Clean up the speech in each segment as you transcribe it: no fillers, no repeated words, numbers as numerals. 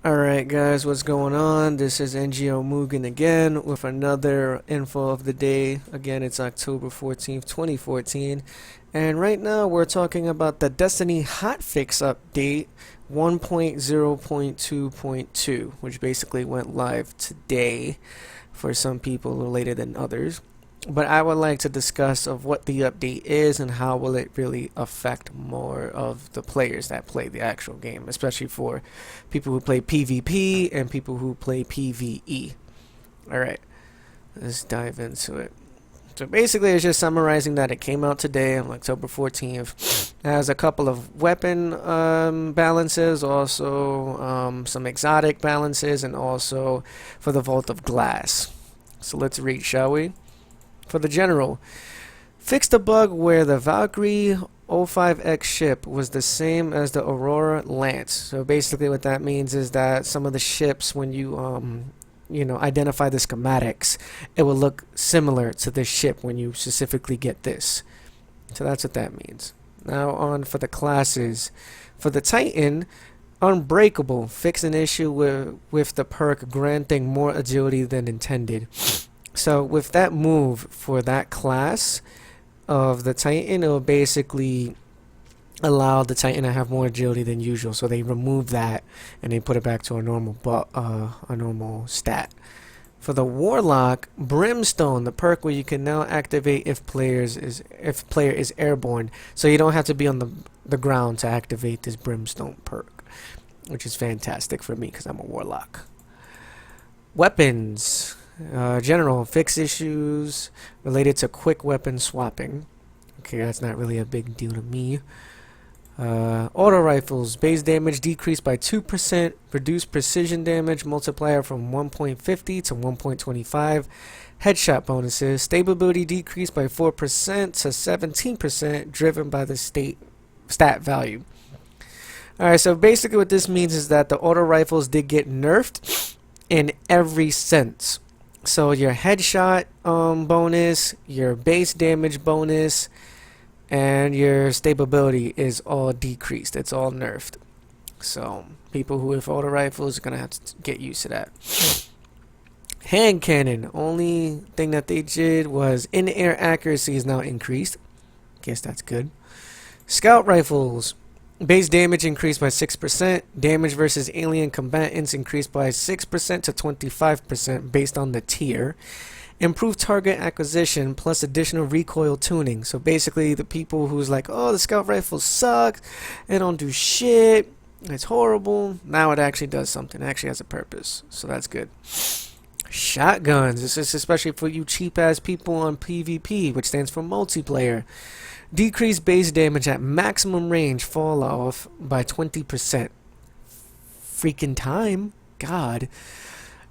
Alright guys, what's going on? This is NGO Mugen again with another info of the day. Again, it's October 14th, 2014. And right now we're talking about the Destiny Hotfix update 1.0.2.2, which basically went live today for some people later than others. But I would like to discuss of what the update is and how will it really affect more of the players that play the actual game, especially for people who play PvP and people who play PvE. Alright, let's dive into it. So basically it's just summarizing that it came out today on October 14th. It has a couple of weapon balances, also some exotic balances, and also for the Vault of Glass. So let's read, shall we? For the general, fixed a bug where the Valkyrie 05X ship was the same as the Aurora Lance. So basically what that means is that some of the ships, when you identify the schematics, it will look similar to this ship when you specifically get this. So that's what that means. Now on for the classes. For the Titan, Unbreakable fixed an issue with the perk granting more agility than intended. So with that move for that class of the Titan, it will basically allow the Titan to have more agility than usual. So they remove that and they put it back to a normal stat. For the Warlock, Brimstone, the perk where you can now activate if player is airborne. So you don't have to be on the ground to activate this Brimstone perk, which is fantastic for me because I'm a Warlock. Weapons. General, fix issues related to quick weapon swapping. Okay, that's not really a big deal to me. Auto rifles, base damage decreased by 2%, reduced precision damage multiplier from 1.50 to 1.25. Headshot bonuses, stability decreased by 4% to 17%, driven by the stat value. Alright, so basically what this means is that the auto rifles did get nerfed in every sense. So your headshot bonus, your base damage bonus, and your stability is all decreased. It's all nerfed. So people who have auto rifles are going to have to get used to that. Hand cannon. Only thing that they did was in-air accuracy is now increased. Guess that's good. Scout rifles. Base damage increased by 6%. Damage versus alien combatants increased by 6% to 25% based on the tier. Improved target acquisition plus additional recoil tuning. So basically the people who's like, oh, the scout rifles suck, it don't do shit, it's horrible. Now it actually does something. It actually has a purpose. So that's good. Shotguns. This is especially for you cheap ass people on PvP, which stands for multiplayer. Decrease base damage at maximum range fall off by 20%. Freaking time. God.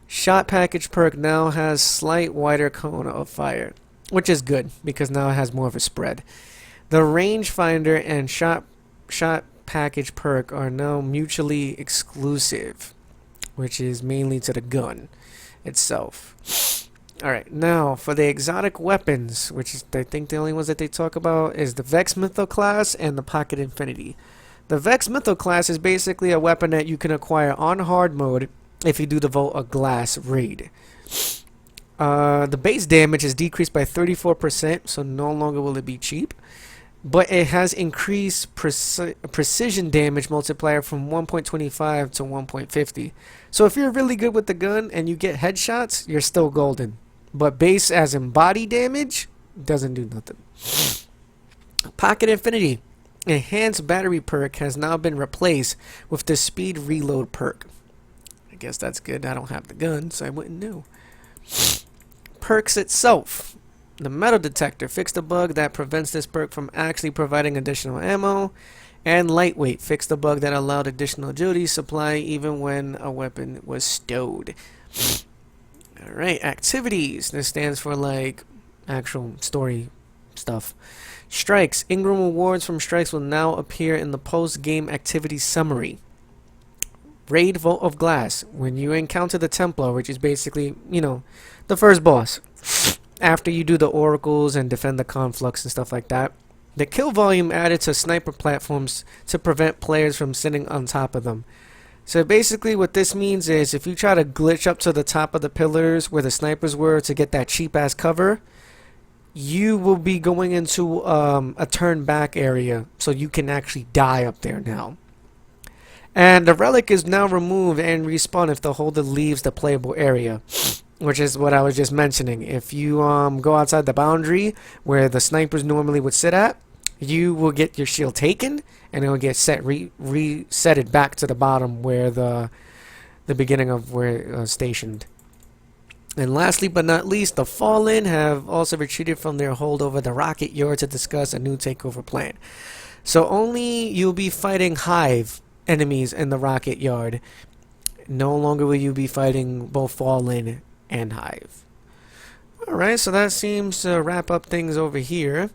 Shot package perk now has slight wider cone of fire, which is good because now it has more of a spread. The rangefinder and shot package perk are now mutually exclusive, which is mainly to the gun itself. Alright, now for the exotic weapons, which is I think the only ones that they talk about, is the Vex Mytho class and the Pocket Infinity. The Vex Mytho class is basically a weapon that you can acquire on hard mode if you do the Vault of Glass raid. The base damage is decreased by 34%, so no longer will it be cheap. But it has increased precision damage multiplier from 1.25 to 1.50. So if you're really good with the gun and you get headshots, you're still golden. But base as in body damage doesn't do nothing. Pocket Infinity. Enhanced battery perk has now been replaced with the speed reload perk. I guess that's good. I don't have the gun, so I wouldn't know. Perks itself. The metal detector fixed a bug that prevents this perk from actually providing additional ammo. And lightweight fixed a bug that allowed additional agility supply even when a weapon was stowed. Alright, activities. This stands for like actual story stuff. Strikes. Ingram rewards from strikes will now appear in the post-game activity summary. Raid Vault of Glass. When you encounter the Templar, which is basically, the first boss, after you do the oracles and defend the conflux and stuff like that, the kill volume added to sniper platforms to prevent players from sitting on top of them. So basically what this means is if you try to glitch up to the top of the pillars where the snipers were to get that cheap ass cover, you will be going into a turn back area, so you can actually die up there now. And the relic is now removed and respawn if the holder leaves the playable area, which is what I was just mentioning. If you go outside the boundary where the snipers normally would sit at, you will get your shield taken, and it will get resetted back to the bottom where the beginning of where it was stationed. And lastly but not least, the Fallen have also retreated from their hold over the rocket yard to discuss a new takeover plan. So only you'll be fighting Hive enemies in the rocket yard. No longer will you be fighting both Fallen and Hive. Alright, so that seems to wrap up things over here.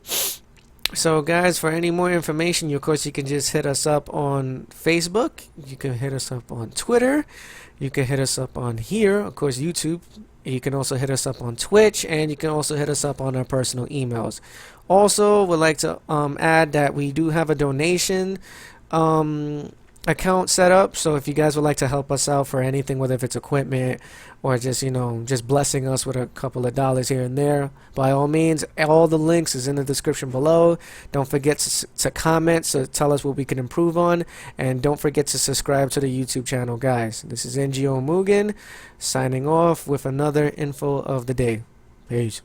So guys, for any more information, of course, you can just hit us up on Facebook. You can hit us up on Twitter. You can hit us up on here, of course, YouTube. You can also hit us up on Twitch, and you can also hit us up on our personal emails. Also, would like to add that we do have a donation account set up, so if you guys would like to help us out for anything, whether if it's equipment or just, you know, just blessing us with a couple of dollars here and there, by all means, all the links is in the description below. Don't forget to comment, so tell us what we can improve on, and don't forget to subscribe to the YouTube channel, guys. This is NGO Mugen signing off with another info of the day. Peace.